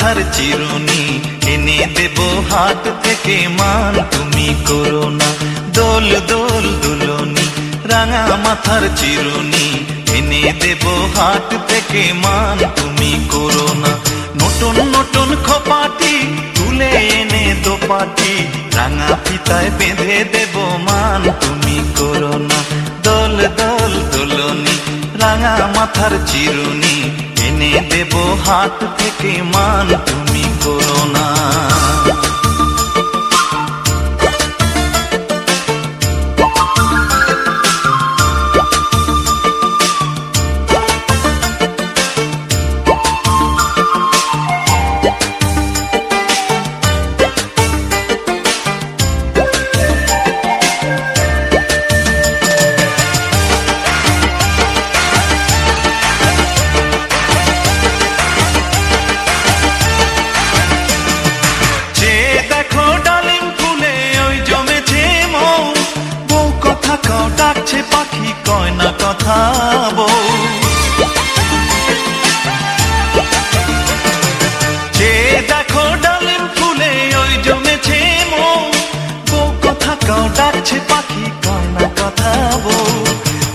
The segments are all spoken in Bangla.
মাথার চিরুনি এনে দেব হাট থেকে মান তুমি করো না। দোল দোল দুলনি রাঙা মাথার চিরুনি এনে দেব হাট থেকে মান তুমি করো না। নতুন নতুন খোপাটি তুলে এনে দোপাটি রাঙা ফিতায় বেঁধে দেব মান তুমি করো না। দোল দোল দুলনি রাঙা মাথার চিরুনি এনে দেব হাট থেকে মান তুমি করো না। ডাকছে পাখি কয় না কথা বউ, যে দেখো ডালিম ফুলে ওই জমেছে মৌ। বউ কথা কাও ডাকছে পাখি কয় না কথা বউ।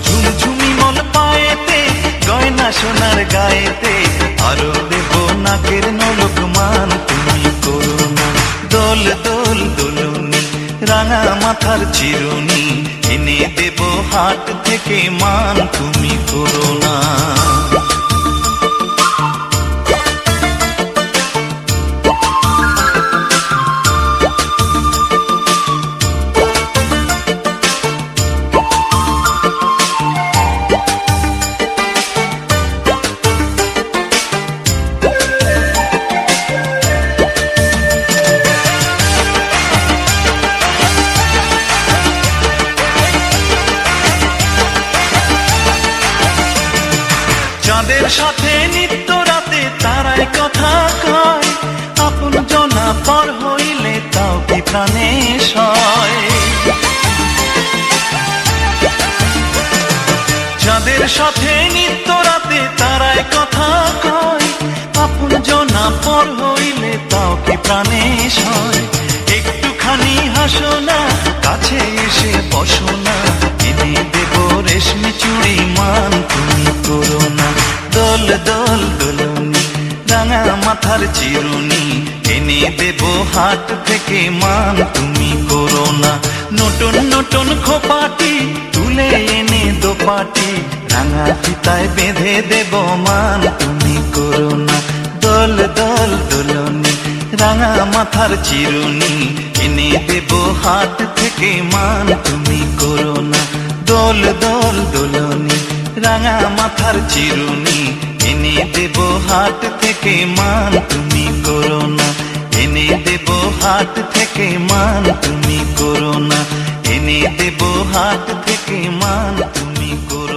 ঝুমঝুমি মন পায়েতে গয়না সোনার গায়েতে আরো দেব নাকের নলক মান তুমি করো না। দোল দোল দুলনি রাঙা মাথার চিরুনি এনে দেব হাট থেকে মান তুমি করো না। চাঁদের সাথে নিত্য রাতে তারাই কথা কয়, আপন জনা পর হইলে তাও কি প্রাণে সয়। চাঁদের সাথে নিত্য রাতে তারাই কথা কয়, আপন জনা পর হইলে তাও কি প্রাণে সয়। একটুখানি হাসো না কাছে এসে বসো না, এনে দেব রেশমি চুড়ি মান তুমি করো না। দোল দোল দুলনি রাঙা মাথার চিরুনি এনে দেব হাট থেকে মান তুমি করো না। নতুন নতুন খোপাটি তুলে এনে দোপাটি রাঙা ফিতায় বেঁধে দেব মান তুমি করো না। দোল দোল দুলনি রাঙা মাথার চিরুনি এনে দেব হাট থেকে মান তুমি করো না। দোল দোল দুলনি রাঙা মাথার চিরুনি এনে দেব হাট থেকে মান তুমি করো না। এনে দেব হাট থেকে মান তুমি করো না। এনে দেব হাট থেকে মান তুমি করো না।